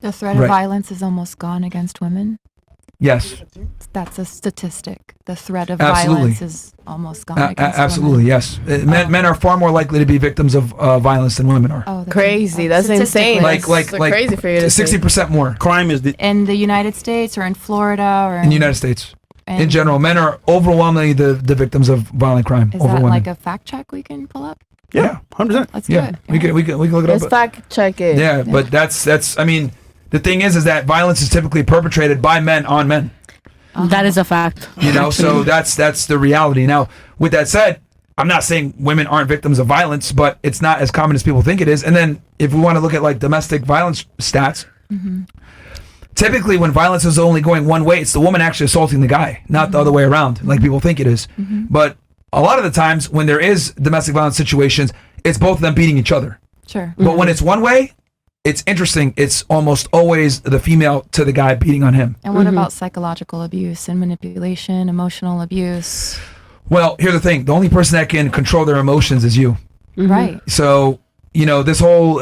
The threat of violence is almost gone against women. Yes. That's a statistic. The threat of Absolutely. violence is almost gone against absolutely, women. yes. Men are far more likely to be victims of violence than women are. Oh, crazy. That's insane. Like crazy for you to 60% more. Crime is in the United States or in Florida or in the United States. In general, men are overwhelmingly the victims of violent crime is over that women. like a fact check we can pull up? Yeah, 100%. Let's do it. We can look it Let's up. fact check it. Yeah, but that's. I mean, the thing is that violence is typically perpetrated by men on men. That is a fact. You know, so that's the reality. Now, with that said, I'm not saying women aren't victims of violence, but it's not as common as people think it is. And then if we want to look at like domestic violence stats, typically when violence is only going one way, it's the woman actually assaulting the guy, not the other way around, like people think it is. But a lot of the times when there is domestic violence situations, it's both of them beating each other. Sure. But when it's one way, it's interesting. It's almost always the female to the guy beating on him. And what about psychological abuse and manipulation, emotional abuse? Well, here's the thing. The only person that can control their emotions is you. Right. So, you know, this whole,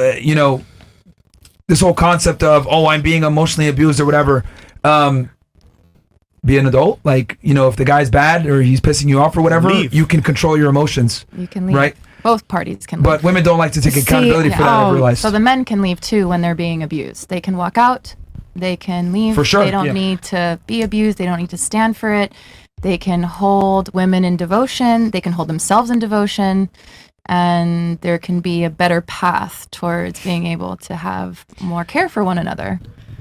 this whole concept of, I'm being emotionally abused or whatever, be an adult. Like, you know, if the guy's bad or he's pissing you off or whatever, you can control your emotions. You can leave. Right? Both parties can leave. But women don't like to take accountability for that, I realize. So the men can leave too when they're being abused. They can walk out. They can leave. For sure. They don't need to be abused. They don't need to stand for it. They can hold women in devotion. They can hold themselves in devotion. And there can be a better path towards being able to have more care for one another.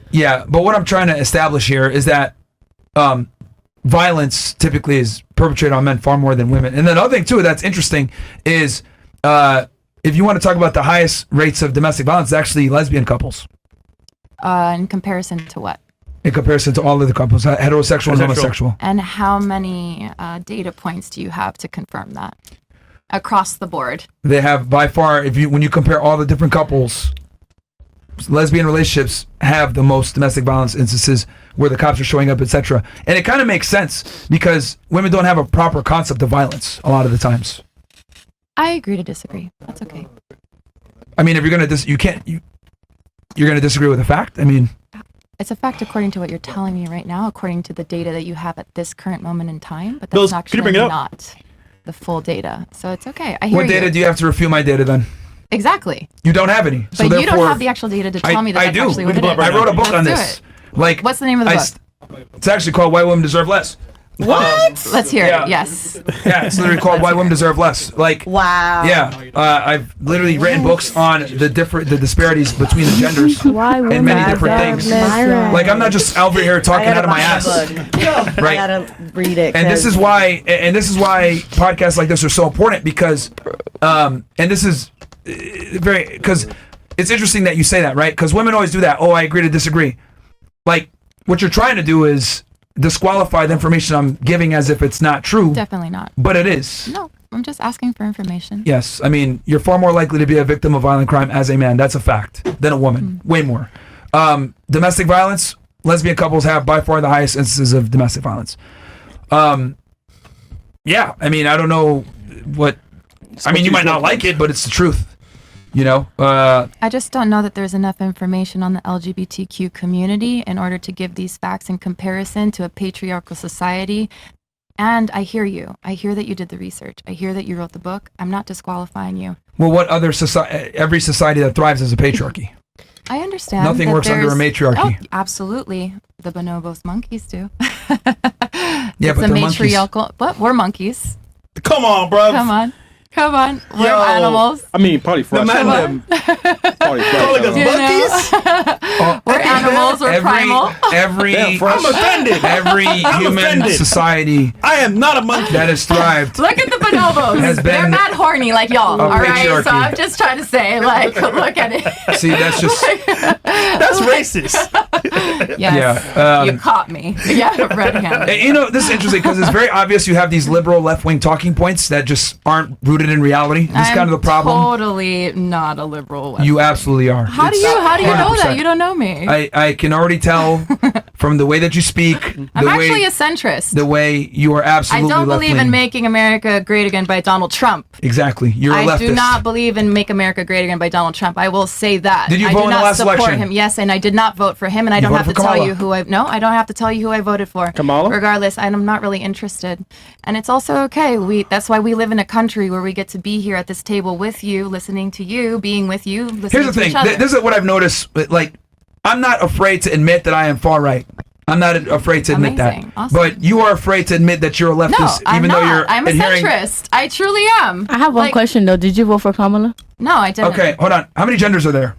Yeah, but what I'm trying to establish here is that violence typically is perpetrated on men far more than women. And then another thing too that's interesting is if you want to talk about the highest rates of domestic violence, it's actually lesbian couples. In comparison to what? In comparison to all of the couples, heterosexual and homosexual. And how many data points do you have to confirm that across the board? They have by far, when you compare all the different couples, lesbian relationships have the most domestic violence instances where the cops are showing up, etc. And it kind of makes sense because women don't have a proper concept of violence a lot of the times. I agree to disagree. That's okay. I mean, if you're gonna you're gonna disagree with a fact. I mean, it's a fact according to what you're telling me right now, according to the data that you have at this current moment in time. But that's actually not the full data. So it's okay. I hear you. What data do you have to refute my data then? Exactly. You don't have any. But you don't have the actual data to tell me that that's actually what it is. I wrote a book on this. Like, what's the name of the book? It's actually called Why Women Deserve Less. What? Let's hear it. Yes. Yeah, it's literally called Why Women Deserve Less. Like, wow. Yeah, I've literally written books on the disparities between the genders and many different things. Myron. Like, I'm not just over here talking out of my ass. Right. I gotta read it. And this is why podcasts like this are so important because, and this is because it's interesting that you say that, right? Because women always do that. Oh, I agree to disagree. Like, what you're trying to do is disqualify the information I'm giving as if it's not true. Definitely not. But it is. No, I'm just asking for information. Yes. I mean, you're far more likely to be a victim of violent crime as a man. That's a fact. Than a woman. Way more. Domestic violence, lesbian couples have by far the highest instances of domestic violence. Yeah. I mean, I don't know what... I mean, you might not like it, but it's the truth. You know, I just don't know that there's enough information on the LGBTQ community in order to give these facts in comparison to a patriarchal society. And I hear you. I hear that you did the research. I hear that you wrote the book. I'm not disqualifying you. Well, what other society? Every society that thrives is a patriarchy. I understand. Nothing works under a matriarchy. Oh, absolutely. The bonobos monkeys do. Yeah, it's but a they're matriarchal. monkeys. What? We're monkeys. Come on, bro. Come on. We're animals. I mean, probably for us. Calling us monkeys? We're animals. We're primal. I'm offended. Every human society. I am not a monkey. That has thrived. Look at the bonobos. They're not horny like y'all. All right. So I'm just trying to say, like, look at it. See, that's just that's racist. Yes. You caught me. Yeah, red-handed. You know, this is interesting because it's very obvious you have these liberal left-wing talking points that just aren't rooted in reality. This is kind of the problem. Totally not a liberal. Left-wing. You absolutely are. How do you know that? You don't know me. I can already tell from the way that you speak. I'm actually a centrist. The way you are absolutely I don't believe in left-wing. making America great again by Donald Trump. Exactly. You're a leftist. I do not believe in Make America Great Again by Donald Trump. I will say that. Did you vote in the last election? I do not support him. Yes, and I did not vote for him, and I don't have to tell you who I. No, I don't have to tell you who I voted for. Kamala? Regardless, I'm not really interested, and it's also okay. That's why we live in a country where we get to be here at this table with you, listening to you, being with you, listening Here's the to thing. each other. This is what I've noticed. Like, I'm not afraid to admit that I am far right. I'm not afraid to admit Amazing. that. Awesome. But you are afraid to admit that you're a leftist, No, I'm even not. though you're I'm a adhering. centrist. I truly am. I have one question though. Did you vote for Kamala? No, I didn't. Okay, hold on. How many genders are there?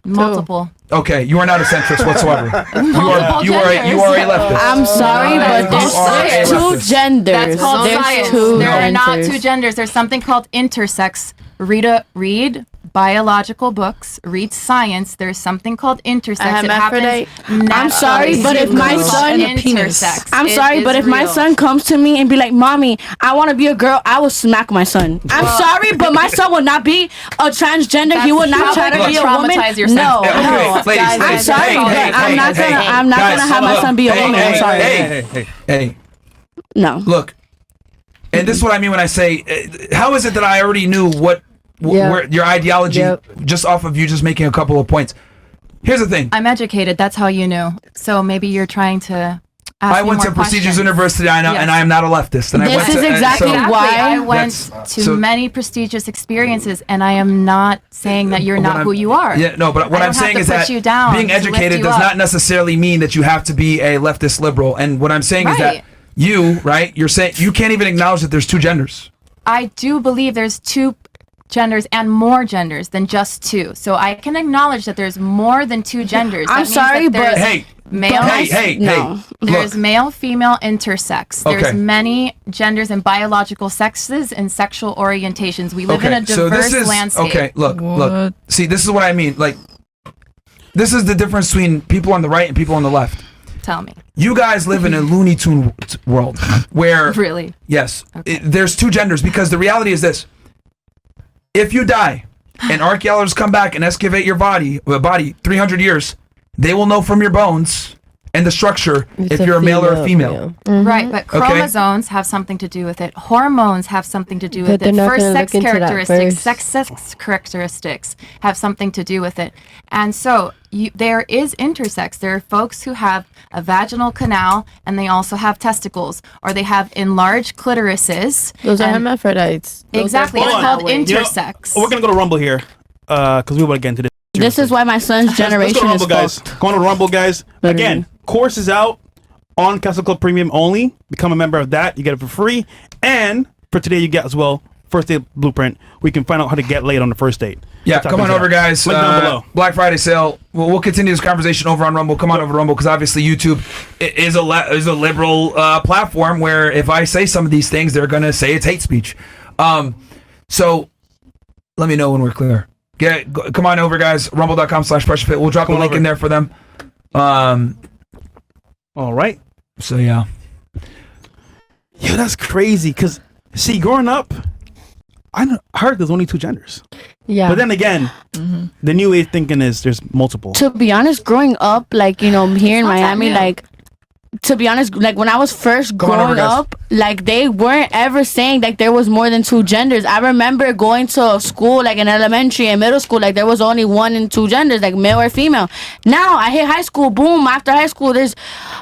Multiple. Okay, you are not a centrist whatsoever. Multiple you are a leftist. I'm sorry, but That's there's called two science. genders. That's called There's science. two There are not genders. two genders. There's something called intersex. Read biological books. Read science. There's something called intersex. It hermaphrodite? happens I'm sorry, but if my son intersex. I'm It sorry, is but if my real. son comes to me and be like, "Mommy, I want to be a girl," I will smack my son. I'm sorry, but my son will not be a transgender. He will not try to be a woman. Traumatize your son. No, Okay, no. ladies, I'm ladies, sorry, hey, but hey, I'm not hey, gonna. hey, I'm not guys, gonna have my look, son be a woman. I'm sorry. Hey, No. look. And this is what I mean when I say, how is it that I already knew where your ideology just off of you just making a couple of points? Here's the thing. I'm educated. That's how you knew. So maybe you're trying to ask I me went more to Prestigious questions. University, and I am not a leftist. And I This went is to, exactly so, why I went that's- to so- many prestigious experiences, and I am not saying that you're What not I'm- who you are. Yeah, no, but what I I'm don't have saying to is put that you down being to lift educated you does up. not necessarily mean that you have to be a leftist liberal. And what I'm saying is that Right. you're saying you can't even acknowledge that there's two genders. I do believe there's two genders and more genders than just two. So I can acknowledge that there's more than two genders. That I'm means sorry, that there's but- Hey, male. hey, No. There's look. male, female, intersex. There's Okay. many genders and biological sexes and sexual orientations. We live in a diverse landscape. Okay, look. See, this is what I mean. Like, this is the difference between people on the right and people on the left. Tell me. You guys live in a Looney Tune world where Really? yes, there's two genders because the reality is this: if you die and archaeologists come back and excavate your body 300 years, they will know from your bones and the structure if you're a male or a female. Right, but Okay. chromosomes have something to do with it. Hormones have something to do with they're it. not First gonna sex look into that characteristics, first. sex characteristics have something to do with it. And so there is intersex. There are folks who have a vaginal canal and they also have testicles, or they have enlarged clitorises. Those are and- hermaphrodites. Exactly. It's Hold called on. You know, intersex. we're gonna go to Rumble here, because we want to get into this. This is why my son's Let's go generation to is Rumble, guys. fucked. Go on to Rumble, guys. Literally. Again, course is out on Castle Club Premium only. Become a member of that. You get it for free. And for today, you get as well first date blueprint. We can find out how to get laid on the first date. Yeah, Let's come on talk over, about that. guys. Link down below. Black Friday sale. We'll continue this conversation over on Rumble. Come on over to Rumble because obviously YouTube is a liberal platform where if I say some of these things, they're gonna say it's hate speech. So let me know when we're clear. Come on over, guys. Rumble.com/PressureFit. We'll drop a Come on link over. in there for them. All right. So yeah. Yeah, that's crazy. Because, see, growing up, I heard there's only two genders. Yeah. But then again, the new age thinking is there's multiple. To be honest, growing up, like, you know, here in Not that Miami, new. like, to be honest, like when I was first Come on over, growing guys. up, like they weren't ever saying like there was more than two genders. I remember going to school, like in elementary and middle school, like there was only one and two genders, like male or female. Now I hit high school, boom, after high school, there's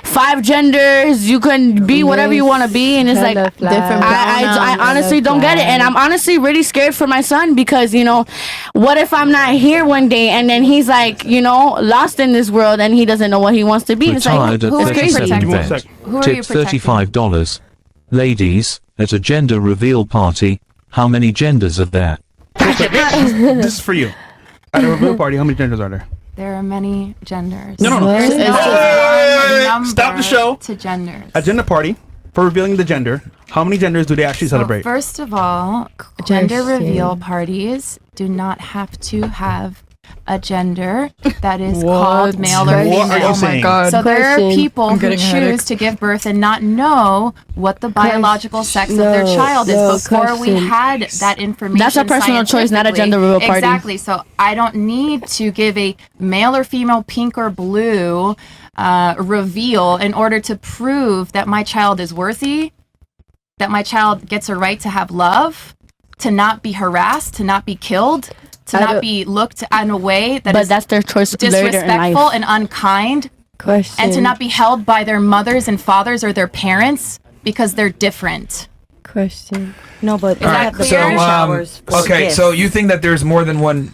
5 genders. You can be whatever you want to be, and it's like Hella flag. different. I honestly don't get it, and I'm honestly really scared for my son because, you know, what if I'm not here one day and then he's like, you know, lost in this world and he doesn't know what he wants to be. It's like, Retired at who are you 37 protecting? Give me one vet. sec. Who are you Tipped protecting? $35. Ladies, at a gender reveal party, how many genders are there? This is for you. At a reveal party, how many genders are there? There are many genders. No. There's It's no just- one number Stop the show. to genders. At gender party, for revealing the gender, how many genders do they actually So celebrate? first of all, gender Question. reveal parties do not have to have a gender that is called male or What are you female. saying? So there are Question. people I'm who getting a choose headache. to give birth and not know what the biological sex of their No, child is no, before we question. had that information. That's a personal choice, not a gender reveal party. Exactly. So I don't need to give a male or female, pink or blue reveal in order to prove that my child is worthy, that my child gets a right to have love, to not be harassed, to not be killed, to I not don't- be looked in a way that But is that's their choice later in disrespectful life. and unkind, Question. and to not be held by their mothers and fathers or their parents because they're different. Question. No, but Is that clear? showers for okay, gifts. so you think that there's more than one,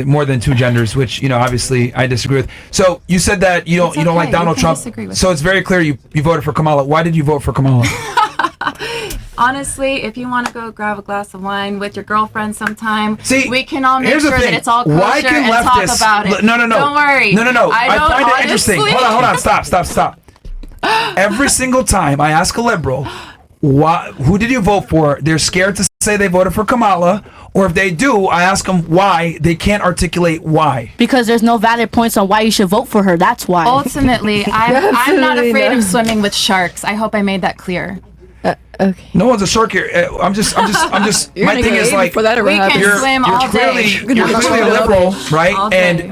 more than two genders, which obviously I disagree with. So you said that you don't It's like okay, Donald you can Trump. disagree with So it's very clear you voted for Kamala. Why did you vote for Kamala? Honestly, if you want to go grab a glass of wine with your girlfriend sometime, See, we can all make here's the sure thing. that it's all kosher Why can and talk leftists- about it. No. Don't worry. No. I don't find it interesting. honestly- Hold on. Stop. Every single time I ask a liberal, who did you vote for? They're scared to say they voted for Kamala, or if they do, I ask them why. They can't articulate why. Because there's no valid points on why you should vote for her. That's why. Ultimately, I'm not Absolutely afraid not. of swimming with sharks. I hope I made that clear. Okay. No one's a shark here. I'm just. My thing is like before that ever We can happened. swim all clearly, day. you're clearly a liberal, right? All day.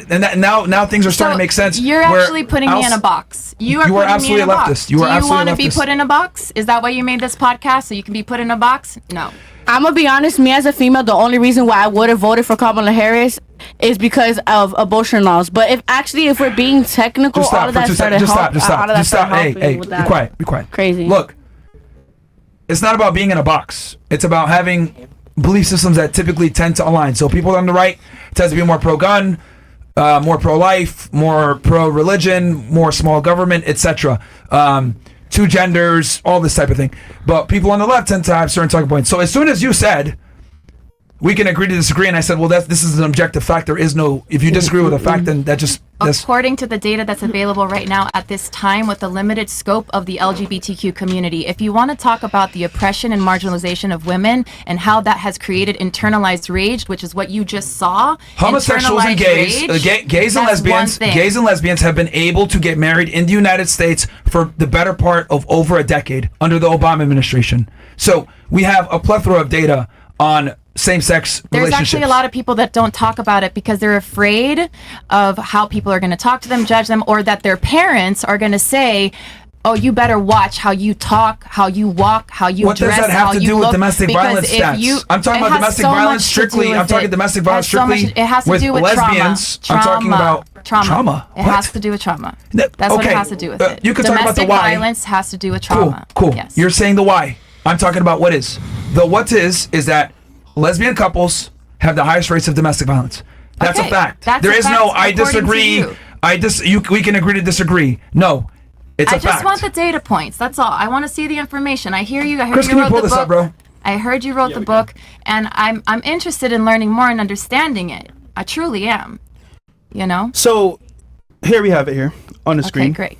And now things are starting to make sense. You're where actually putting me in a box. You are You are putting absolutely me in a a leftist. box. You are Do you absolutely want a to be leftist. put in a box? Is that why you made this podcast? So you can be put in a box? No. I'm gonna be honest. Me as a female, the only reason why I would have voted for Kamala Harris is because of abortion laws. But if we're being technical, Just all stop of for that 2 started seconds. help- Just all of stop. that Just stop. started Hey, helping with be that. quiet. Be quiet. Crazy. Look, it's not about being in a box. It's about having belief systems that typically tend to align. So people on the right tend to be more pro-gun, more pro-life, more pro-religion, more small government, etc. Two genders, all this type of thing. But people on the left tend to have certain talking points. So as soon as you said, we can agree to disagree, and I said, well, this is an objective fact. There is no, if you disagree with a fact, then that's According to the data that's available right now at this time with the limited scope of the LGBTQ community, if you want to talk about the oppression and marginalization of women and how that has created internalized rage, which is what you just saw, homosexuals and internalized gays, rage, gays and that's one lesbians, thing. gays and lesbians have been able to get married in the United States for the better part of over a decade under the Obama administration. So we have a plethora of data on same-sex There's relationships. actually a lot of people that don't talk about it because they're afraid of how people are going to talk to them, judge them, or that their parents are going to say, oh, you better watch how you talk, how you walk, how you What does dress, that have how to you do with look, domestic because violence if stats? I'm talking it about has domestic so violence much to strictly. do I'm with talking it. domestic It violence has so much- strictly it has to with do with lesbians. trauma. I'm talking about trauma. It What? has to do with trauma. That- That's what okay, it has to do with it. you could talk about the Domestic why. violence has to do with Cool, trauma. cool. Yes. You're saying the why. I'm talking about what is. The what is that lesbian couples have the highest rates of domestic violence. That's Okay, a fact. that's There a is fact no I according to disagree. you. We can agree to disagree. No. It's I a just fact. want the data points. That's all. I want to see the information. I hear you. I heard Chris, you can you wrote pull the this book. up, bro? I heard you wrote the book, and I'm interested in learning more and understanding it. I truly am. You know. So here we have it here on the Okay, screen. great.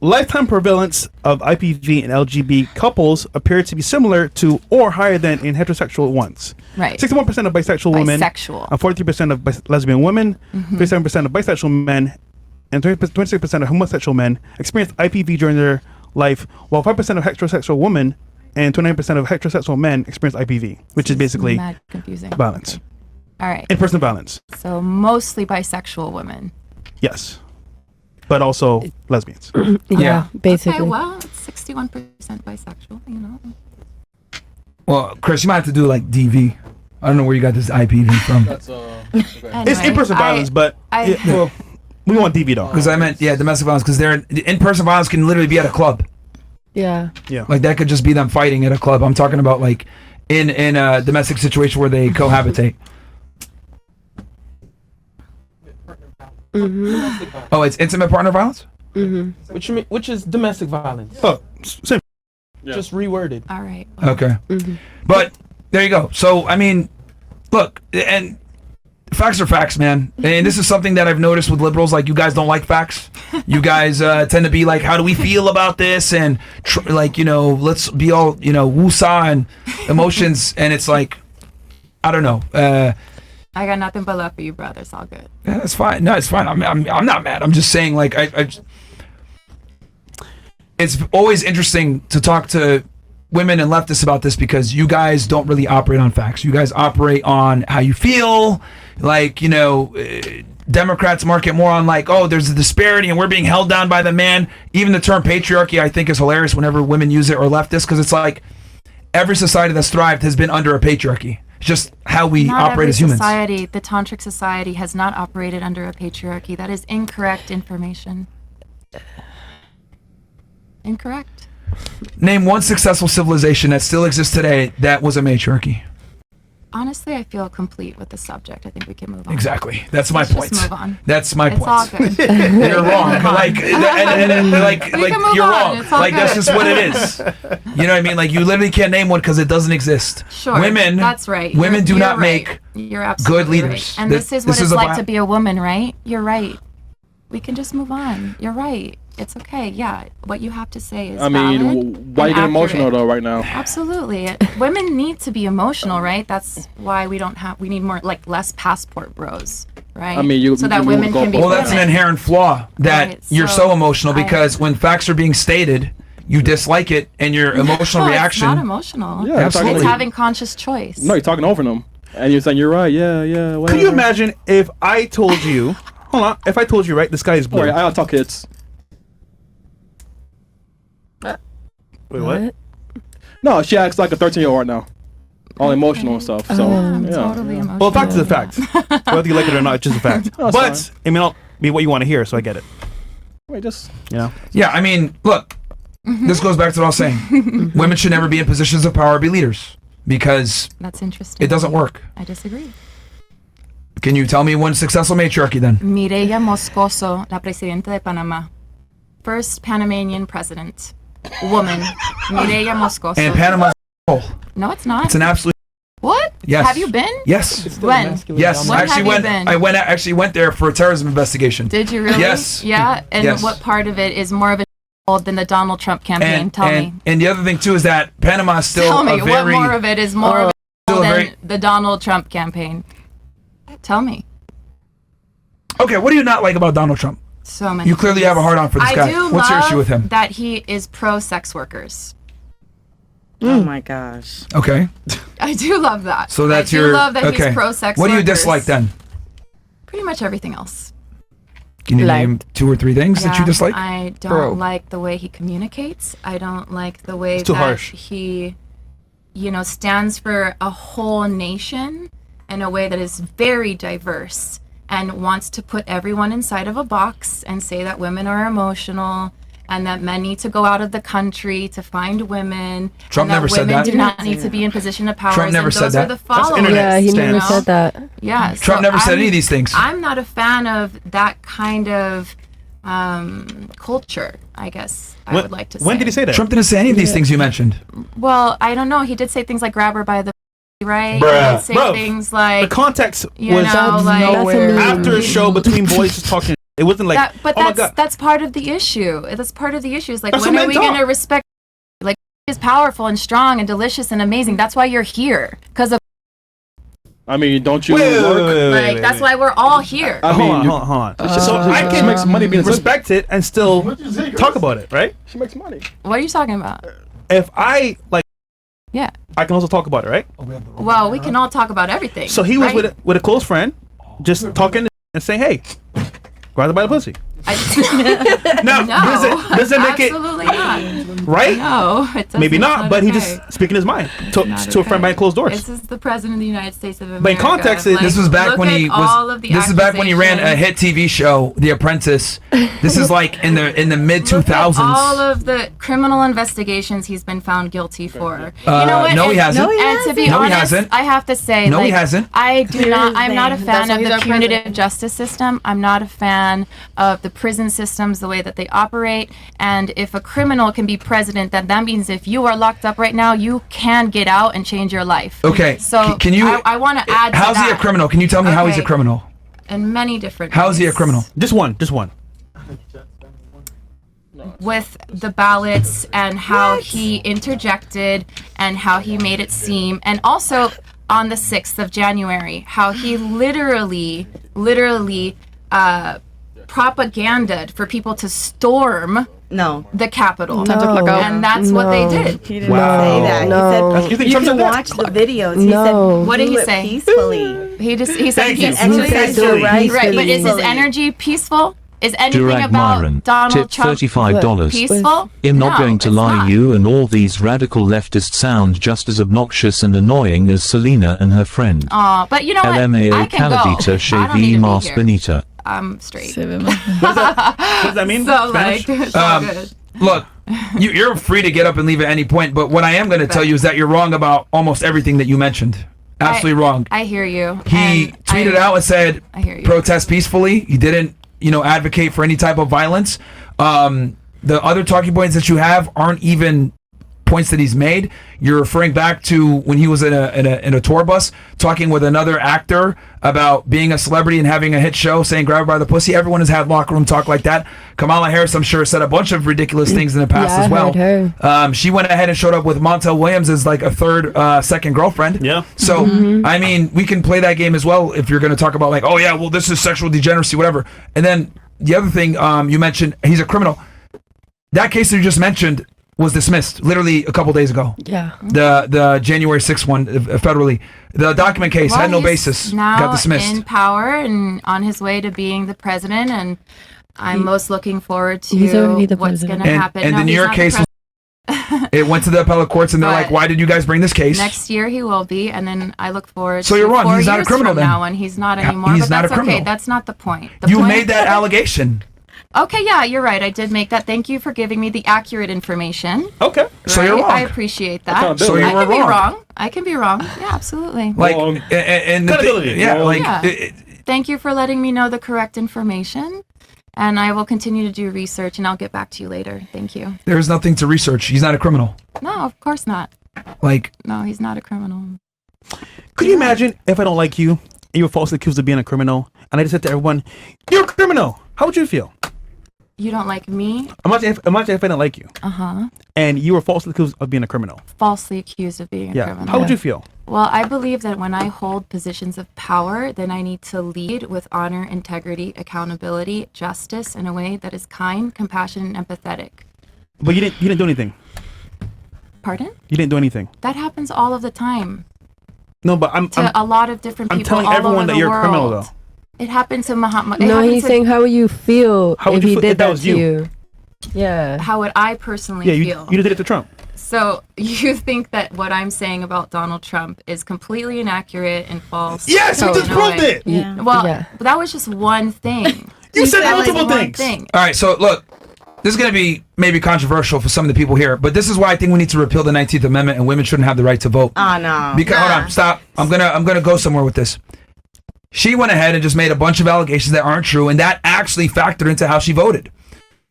Lifetime prevalence of IPV in LGBT couples appear to be similar to or higher than in heterosexual ones. Right. 61% of bisexual women, Bisexual. and 43% of lesbian women, 37% of bisexual men, and 26% of homosexual men experience IPV during their life, while 5% of heterosexual women and 29% of heterosexual men experience IPV, which is basically Mad confusing. violence. Okay. All right. In-person violence, So mostly bisexual women. yes. But also lesbians. Yeah, basically. Okay, well, it's 61% bisexual. You know. Well, Chris, you might have to do like DV. I don't know where you got this IPV from. It's Anyway, in-person violence, but well, we want DV though. Because I meant, domestic violence. Because in-person violence can literally be at a club. Yeah. Like that could just be them fighting at a club. I'm talking about like in a domestic situation where they cohabitate. Oh, it's intimate partner violence? Which is domestic violence. Oh, same. Just reworded. All right. Okay. But there you go. So, I mean, look, and facts are facts, man. And this is something that I've noticed with liberals. Like, you guys don't like facts. You guys tend to be like, how do we feel about this? And, let's be all, woosah and emotions. And it's like, I don't know. I got nothing but love for you, brother. It's all good. Yeah, that's fine. No, it's fine. I'm not mad. I'm just saying, like, it's always interesting to talk to women and leftists about this because you guys don't really operate on facts. You guys operate on how you feel. Like, you know, Democrats mark it more on like, oh, there's a disparity and we're being held down by the man. Even the term patriarchy, I think, is hilarious whenever women use it, or leftists, because it's like every society that's thrived has been under a patriarchy. It's just how we Not operate every as humans. society, the tantric society, has not operated under a patriarchy. That is incorrect information. Incorrect. Name one successful civilization that still exists today that was a matriarchy. Honestly, I feel complete with the subject. I think we can move on. Exactly. That's my Let's point. just move on. That's my It's point. all good. You're wrong. Like, like can move you're on. wrong. It's all Like, that's good. just what it is. You know what I mean? Like, you literally can't name one because it doesn't exist. Sure. Women. That's right. Women do You're not right. make You're absolutely good leaders. right. And This- this is this what is it's a like bi- to be a woman, right? You're right. We can just move on. You're right. It's okay. Yeah. What you have to say is I mean, valid why you and get emotional accurate. though right now? Absolutely. Women need to be emotional, right? That's why we need more, like, less passport bros, right? I mean, so that you women can be Well, that's an women. inherent flaw that Right, you're so so emotional because when facts are being stated, you dislike it, and your emotional No, reaction. It's not emotional. Yeah, Absolutely. It's having conscious choice. No, you're talking over them, and you're saying you're right. Yeah, yeah. Whatever. Could you imagine if I told you, hold on, if I told you, right, the sky is blue. Sorry, I don't talk kids. Wait, what? No, she acts like a 13-year-old right now, all emotional and stuff. So I'm yeah. totally emotional. Well, fact is a fact. Whether you like it or not, it's just a fact. No, it's But fine. it may not be what you want to hear, so I get it. Wait, just You know. Yeah, I mean, look, Mm-hmm. this goes back to what I was saying. Women should never be in positions of power or be leaders because That's interesting. it doesn't work. I disagree. Can you tell me one successful matriarchy then? Mireya Moscoso, la presidenta de Panamá. First Panamanian president. Woman. Mireya Moscoso. And Panama. Oh, No, it's not. it's an absolute. What? Yes. Have you been? Yes. It's still When? masculine Yes. When dominance. I actually have you went. been? I went. Actually went there for a terrorism investigation. Did you really? Yes. Yeah. And Yes. what part of it is more of a than the Donald Trump campaign? Tell me. And the other thing too is that Panama is still Tell me a very. what more of it is more of still a than very- the Donald Trump campaign. Tell me. Okay, what do you not like about Donald Trump? So many. You clearly things. have a hard on for this I guy. do What's your love issue with him? that he is pro sex workers. Oh my gosh. Okay, I do love that. so that's I do your. love that okay. he's pro sex What do you workers. dislike then? Pretty much everything else. Can you Like- name 2 or 3 things that you Yeah, dislike? I don't Bro. like the way he communicates. I don't like the way too that harsh. he, stands for a whole nation in a way that is very diverse and wants to put everyone inside of a box and say that women are emotional and that men need to go out of the country to find women. Trump and never said women that. do not need to be in position of power. Trump never and said those that. are the That's followers. internet Yeah, he stands. never said that. Yeah, Trump so never said I'm- any of these things. I'm not a fan of that kind of culture, I guess I would like to say. When did he say that? Trump didn't say any of these things you mentioned. Well, I don't know. He did say things like grab her by the right? Bruh. He did say Bruh. things The like, context you was know, like nowhere. after a show between boys just talking. It wasn't like, that. But oh my god. that's part of the issue. That's part of the issue. It's like, That's when what are we men going to talk. respect? Like, is powerful and strong and delicious and amazing. That's why you're here. Because of I mean, don't you Wait, work? wait, wait, like, wait, that's wait. why we're all here. I Hold mean, on, you- hold on. she- So I she can makes money being a respect it and still talk about it, right? She makes money. What are you talking about? If I like, Yeah. I can also talk about it, right? Well, we can all talk about everything. So he was right? with a close friend, just talking and saying, "Hey, grab her by the pussy." Now, No, does it make it absolutely not. right? No, it doesn't. Maybe not, but he okay. just speaking his mind to Not a friend okay. behind closed doors. This is the president of the United States of America. But in context, Like, This was back look when at he all of was. the This is back when he ran a hit TV show, The Apprentice. This is like in the mid Look at 2000s. all of the criminal investigations he's been found guilty for. You Uh, know what? no, he And- hasn't. And to be No, he honest, hasn't. I have to say, No, he like, hasn't. I do not. I'm not a fan That's why of he's the our punitive president. justice system. I'm not a fan of the prison systems, the way that they operate. And if a criminal can be president, then that means if you are locked up right now, you can get out and change your life. Okay. So can you? I want to add. How's to he a that. criminal? Can you tell me how he's a Okay. criminal? In many different. How is he a ways. criminal? Just one. With the ballots and how he interjected and how he made it seem, and also on the 6th of January, how he literally propaganded for people to storm No. the Capitol. No. And that's what they did. He didn't Wow. say that. No. He You said think you Trump can said that? watch the videos. He No. said What did do he it say? peacefully. He said Thank he you. exercised Silly. right, but is his Peacefully. energy peaceful? Is anything Durag about Myron, Donald tip Trump $35. peaceful? I'm not No, going to it's lie, not. you and all these radical leftists sound just as obnoxious and annoying as Selena and her friend. Aw, but you know what? LMAO I can go. Calavita I don't Chevi need to Mas be here. Benita. I'm straight. What does that mean? So Spanish? like, it's all good. Look, you're free to get up and leave at any point, but what I am going to tell you is that you're wrong about almost everything that you mentioned. Absolutely wrong. I hear you. He And tweeted out and said, I hear you. protest peacefully. He didn't, advocate for any type of violence. The other talking points that you have aren't even points that he's made. You're referring back to when he was in a tour bus talking with another actor about being a celebrity and having a hit show, saying grab her by the pussy. Everyone has had locker room talk like that. Kamala Harris, I'm sure, said a bunch of ridiculous things in the past Yeah, as well. I heard her. She went ahead and showed up with Montel Williams as like a second girlfriend. Yeah. So, I mean, we can play that game as well if you're going to talk about like, oh yeah, well, this is sexual degeneracy, whatever. And then the other thing you mentioned, he's a criminal. That case that you just mentioned was dismissed literally a couple days ago. Yeah. The January 6th one, federally. The document case had no he's basis. Now Got dismissed. in power and on his way to being the president, and I'm most looking forward to He's already the what's going president. to And, happen. and No, the New he's York not the case, it went to the appellate courts, and they're But like, why did you guys bring this case? Next year he will be, and then I look forward So to you're wrong. 4 He's not a years criminal from then. now when he's not anymore. He's but not a that's criminal. okay. That's not the point. The You point- made that allegation. Okay, yeah, you're right. I did make that. Thank you for giving me the accurate information. Okay. So you're Right? wrong. I appreciate that. Accountability. So you I were can be wrong. wrong. I can be wrong. Yeah, absolutely. Like, Well, and the credibility. thing, yeah, Well, like, Yeah. Thank you for letting me know the correct information. And I will continue to do research, and I'll get back to you later. Thank you. there's nothing to research. He's not a criminal. No, of course not. Like, No, he's not a criminal. Could you imagine if I don't like you and you were falsely accused of being a criminal, and I just said to everyone, "You're a criminal." How would you feel? You don't like me? Imagine if I didn't like you, Uh-huh. and you were falsely accused of being a criminal. Falsely accused of being a Yeah. criminal. How would you feel? Well, I believe that when I hold positions of power, then I need to lead with honor, integrity, accountability, justice in a way that is kind, compassionate, and empathetic. But you didn't do anything. Pardon? You didn't do anything. That happens all of the time No, but to a lot of different I'm people telling all everyone over that the you're a world. criminal, though. It happened to Muhammad. No, he's saying, how would you feel How would if you he feel did if that that was to you? you? Yeah. How would I personally Yeah, feel? you did it to Trump. So you think that what I'm saying about Donald Trump is completely inaccurate and false? Yes, you in just a proved way? it. Yeah. Well, Yeah. that was just one thing. You said That was multiple one things. thing. all right, so look, this is going to be maybe controversial for some of the people here, but this is why I think we need to repeal the 19th Amendment and women shouldn't have the right to vote. Oh no. Because hold on, stop. I'm gonna go somewhere with this. She went ahead and just made a bunch of allegations that aren't true, and that actually factored into how she voted.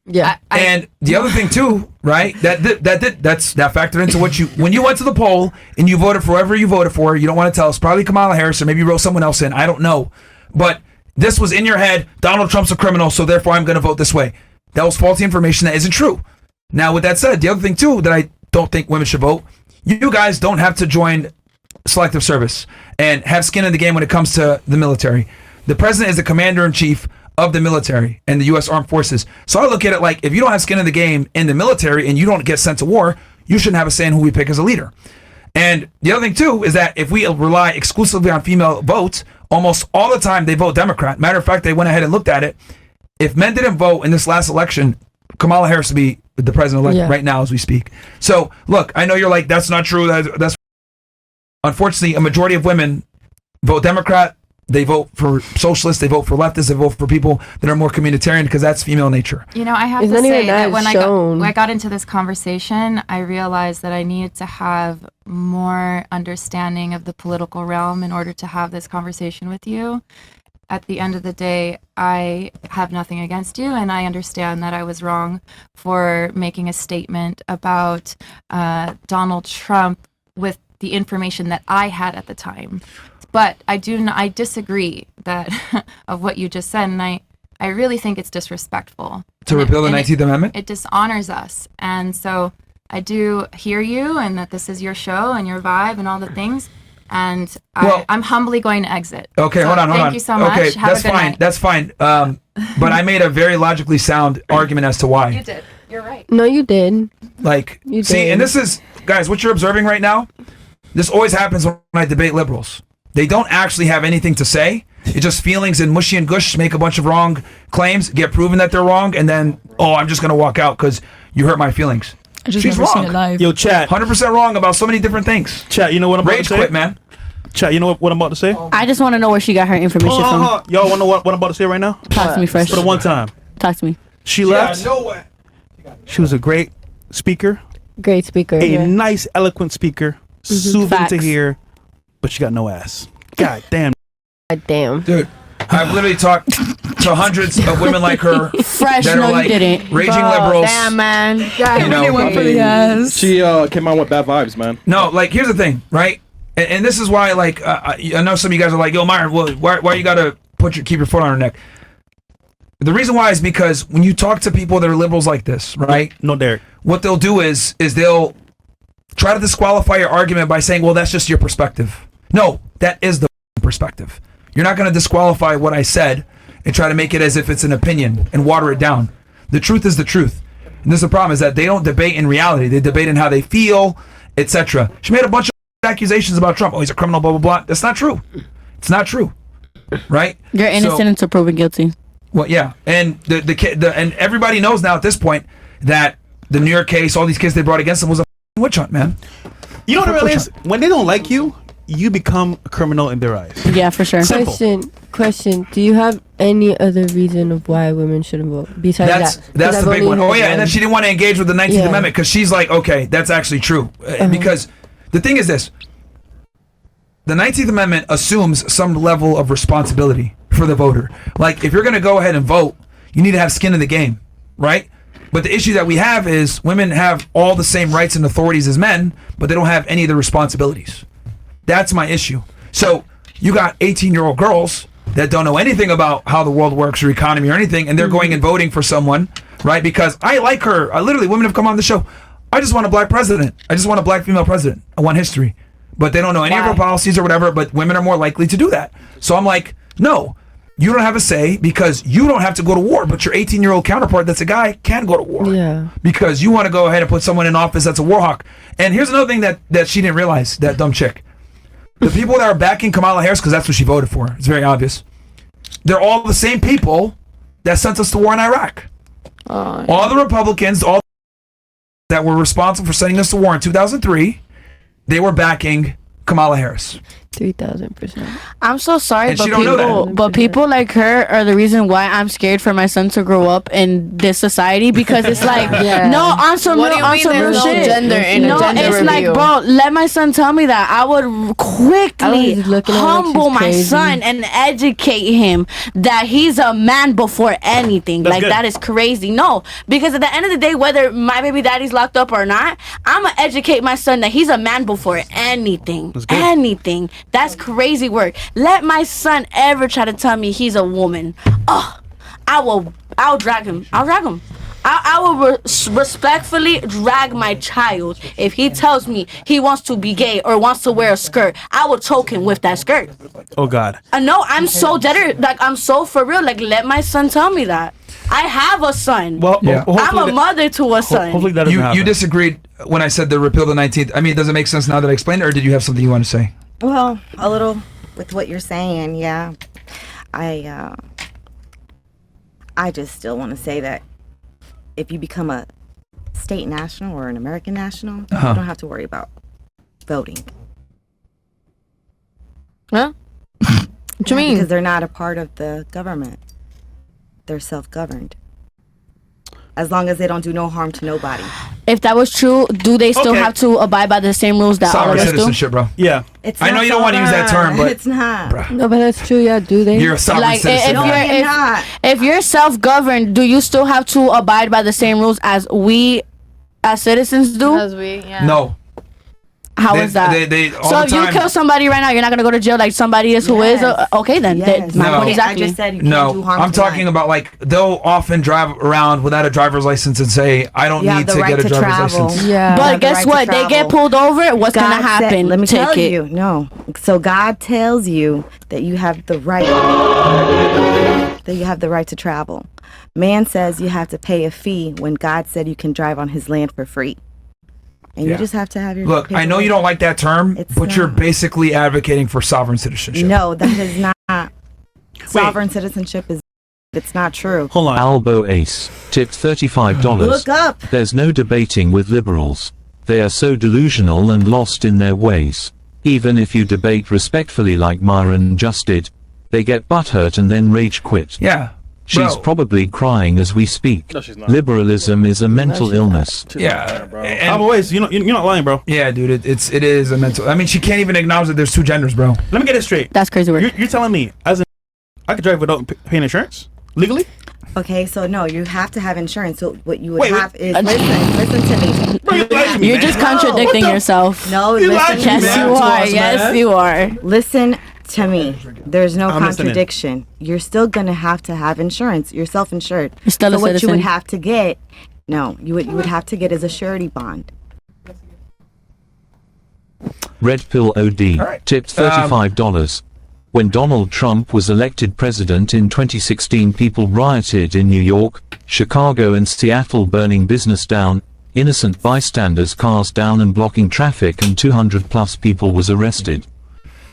Yeah. And the other thing too, right? That factored into what you when you went to the poll and you voted for whoever you voted for. You don't want to tell us. Probably Kamala Harris, or maybe you wrote someone else in. I don't know, but this was in your head. Donald Trump's a criminal, so therefore I'm going to vote this way. That was faulty information that isn't true. Now, with that said, the other thing too that I don't think women should vote. You guys don't have to join selective service and have skin in the game when it comes to the military. The president is the commander in chief of the military and the U.S. Armed Forces. So I look at it like, if you don't have skin in the game in the military and you don't get sent to war, you shouldn't have a say in who we pick as a leader. And the other thing too is that if we rely exclusively on female votes, almost all the time they vote Democrat. Matter of fact, they went ahead and looked at it. If men didn't vote in this last election, Kamala Harris would be the president-elect right now as we speak. So look, I know you're like, that's not true. That's unfortunately, a majority of women vote Democrat. They vote for socialists. They vote for leftists. They vote for people that are more communitarian because that's female nature. You know, I have It's to not even say that that when shown. I got into this conversation, I realized that I needed to have more understanding of the political realm in order to have this conversation with you. At the end of the day, I have nothing against you, and I understand that I was wrong for making a statement about Donald Trump with the information that I had at the time. But I disagree that of what you just said, and I really think it's disrespectful. To repeal the 19th Amendment? It dishonors us. And so I do hear you, and that this is your show and your vibe and all the things. and Well- I'm humbly going to exit. Okay, So hold on. Thank you so much. Okay, Have that's a good fine. night. That's fine. But I made a very logically sound argument as to why. You did. You're right. No, you did. Like, You see, did. and this is, guys, what you're observing right now, this always happens when I debate liberals. They don't actually have anything to say. It's just feelings and mushy and gush, make a bunch of wrong claims, get proven that they're wrong, and then, I'm just going to walk out because you hurt my feelings. I just She's never seen wrong. it live. Yo, chat. 100% wrong about so many different things. Chat, you know what I'm about Rage to say? quit, man. Chat, you know what I'm about to say? I just want to know where she got her information from. Y'all want to know what I'm about to say right now? Talk to me first. For the one time. Talk to me. She left. no way. She was a great speaker. Great speaker. A nice, eloquent speaker. Soothing to Facts. hear. But she got no ass. God damn. God damn. Dude, I've literally talked to hundreds of women like her. Fresh, that no, are you like didn't. raging Bro, liberals. Damn, man. You know, Went for the ass. She came out with bad vibes, man. no, like, here's the thing, right? And this is why, like, I know some of you guys are like, yo, Myron, why you gotta keep your foot on her neck? The reason why is because when you talk to people that are liberals like this, right? No, Derek. What they'll do is they'll try to disqualify your argument by saying, well, that's just your perspective. No, that is the perspective. You're not going to disqualify what I said and try to make it as if it's an opinion and water it down. The truth is the truth. And this is the problem, is that they don't debate in reality. They debate in how they feel, etc. She made a bunch of accusations about Trump. Oh, he's a criminal, blah, blah, blah. That's not true. It's not true. Right? You're innocent until proven guilty. Well, yeah, and and everybody knows now at this point that the New York case, all these cases they brought against him, was a witch hunt, man. You know what it really is? When they don't like you, you become a criminal in their eyes. Yeah, for sure. Simple. Question. Do you have any other reason of why women shouldn't vote besides That's that? that's the big one. Oh yeah, and then she didn't want to engage with the 19th Yeah. Amendment because she's like, okay, that's actually true. Because the thing is this: the 19th Amendment assumes some level of responsibility for the voter. Like, if you're going to go ahead and vote, you need to have skin in the game, right? But the issue that we have is women have all the same rights and authorities as men, but they don't have any of the responsibilities. That's my issue. So you got 18-year-old girls that don't know anything about how the world works or economy or anything, and they're going and voting for someone, right? Because I like her. Literally, women have come on the show. I just want a black president. I just want a black female president. I want history. But they don't know any of her policies or whatever, but women are more likely to do that. So I'm like, no, you don't have a say because you don't have to go to war, but your 18-year-old counterpart that's a guy can go to war. Yeah. Because you want to go ahead and put someone in office that's a war hawk. And here's another thing that she didn't realize, that dumb chick. The people that are backing Kamala Harris, because that's what she voted for, it's very obvious, they're all the same people that sent us to war in Iraq. All the Republicans, all that were responsible for sending us to war in 2003, they were backing Kamala Harris. 3,000%. I'm so sorry, And but she don't know that. people like her are the reason why I'm scared for my son to grow up in this society, because it's like, Yeah. no, on some What do real, you on mean some there's real no shit. gender in a No, gender it's like, reveal? bro, let my son tell me that. I would quickly I was looking at her like humble she's my crazy. son and educate him that he's a man before anything. That's like, good. that is crazy. No, because at the end of the day, whether my baby daddy's locked up or not, I'm gonna educate my son that he's a man before anything. That's good. Anything. That's crazy work. Let my son ever try to tell me he's a woman. Oh, I'll drag him. I will respectfully drag my child if he tells me he wants to be gay or wants to wear a skirt. I will choke him with that skirt. Oh, God. No, I'm so dead. Like, I'm so for real. Like, let my son tell me that. I have a son. Well, Yeah. I'm hopefully a that- mother to a son. Hopefully that doesn't You happen. disagreed when I said the repeal the 19th. I mean, does it make sense now that I explained it, or did you have something you want to say? Well, a little with what you're saying, yeah. I just still want to say that if you become a state national or an American national, you don't have to worry about voting. Huh? What you mean? Because they're not a part of the government. They're self-governed. As long as they don't do no harm to nobody. If that was true, do they still Okay. have to abide by the same rules that all Sovereign of us do? citizenship, bro. Yeah. It's I know not you don't want to use that term, but it's not. No, but that's true. Yeah, do they? you're a sovereign Like, citizen. if man. you're You're not. if you're self-governed, do you still have to abide by the same rules as we as citizens do? As we, yeah. No. How is that? They all So the if you time- kill somebody right now, you're not gonna go to jail like somebody is who is. Okay, then. Yes. My No. point exactly. I just said you can't do No, harm I'm to talking life. about like they'll often drive around without a driver's license and say, "I don't You have need the to right get a to driver's travel. license." Yeah. But have the guess right to what? They get travel. pulled over. What's gonna God said- happen? let me tell Ticket. you, no. So God tells you that you have the right to travel. Man says you have to pay a fee when God said you can drive on his land for free. And Yeah. you just have to have your Look, I know you don't like that term, It's but you're not. basically advocating for sovereign citizenship. No, that is not. Sovereign citizenship is. It's not true. Hold on. Albo Ace tipped $35. Look up. There's no debating with liberals. They are so delusional and lost in their ways. Even if you debate respectfully like Myron just did, they get butthurt and then rage quit. Yeah. She's Bro. probably crying as we speak. No, she's not. Liberalism is a mental illness. Yeah. bro. And- I'm always, you're not lying, bro. yeah, dude, it is a mental. I mean, she can't even acknowledge that there's two genders, bro. Let me get this straight. That's crazy work. You're telling me, I could drive without paying insurance? Legally? Okay, so no, you have to have insurance. So what you would Wait, have is listen to me. Bro, you lied to me, You're man. just contradicting yourself. No, You lied listen. to me, Yes, man. you To are. us, Yes, man. you are. Listen to me. There's no I'm listening. contradiction. You're still gonna have to have insurance. You're self-insured. You're still so a what you citizen. would have to get, no, you would have to get is a surety bond. Red Pill OD All right. tipped $35. When Donald Trump was elected president in 2016, people rioted in New York, Chicago and Seattle, burning business down, innocent bystanders cars down and blocking traffic, and 200 plus people was arrested.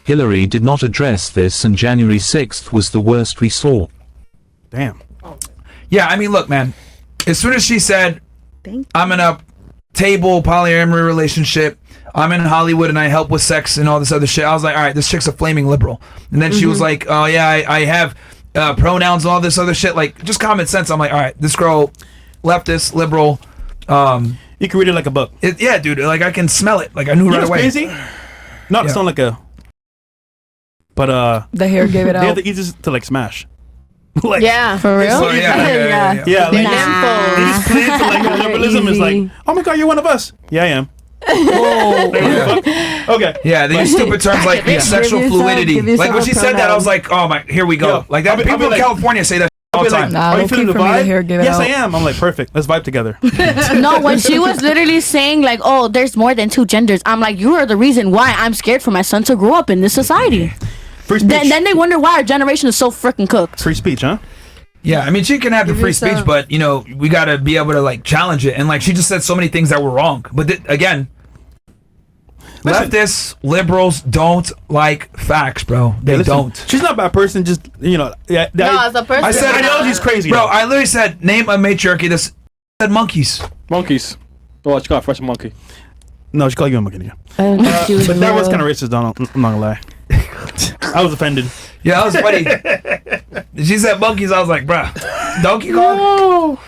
Hillary did not address this, and January 6th was the worst we saw. Damn. Yeah, I mean, look, man. As soon as she said, Thank you. "I'm in a table polyamory relationship. I'm in Hollywood and I help with sex and all this other shit," I was like, all right, this chick's a flaming liberal. And then she was like, "Oh yeah, I have pronouns and all this other shit." Like, just common sense. I'm like, all right, this girl, leftist, liberal. You can read it like a book. Yeah, dude. Like, I can smell it. Like, I knew You know right what's away. crazy? Not to Yeah. sound like a... But, The hair gave it they have out. the easiest to, like, smash. Like, Yeah. For real? So, yeah. Yeah, like, Nah. they just play into, like, liberalism is like, oh my god, you're one of us. Yeah, I am. Okay. Yeah, they use stupid terms like sexual yourself- fluidity. give yourself Like when she a said that, I was pronoun. like, oh my, here we go. Yo, Like that. I'll be People in like- California say that all the I'll be time. like, Nah, are you don't feeling keep the for me to vibe? hear, give it Yes, out. I am. I'm like, perfect. Let's vibe together. No, when she was literally saying like, "Oh, there's more than two genders," I'm like, "You are the reason why I'm scared for my son to grow up in this society." Free speech. Then they wonder why our generation is so freaking cooked. Free speech, huh? Yeah, I mean, she can have the Give free yourself- speech, but you know, we got to be able to like challenge it. And like, she just said so many things that were wrong. But again, Listen. leftists, liberals don't like facts, bro. They Listen, don't. She's not a bad person. Just yeah. No, as a person. I said- the ideology's crazy, Bro, though. I literally said name a matriarchy. This said monkeys. Monkeys. Oh, she got a fresh monkey. No, she called you a monkey. Yeah. I don't think she was But that was kind real. of racist, Donald. I'm not gonna lie. I was offended. Yeah, that was funny. She said monkeys. I was like, bruh, Donkey Kong.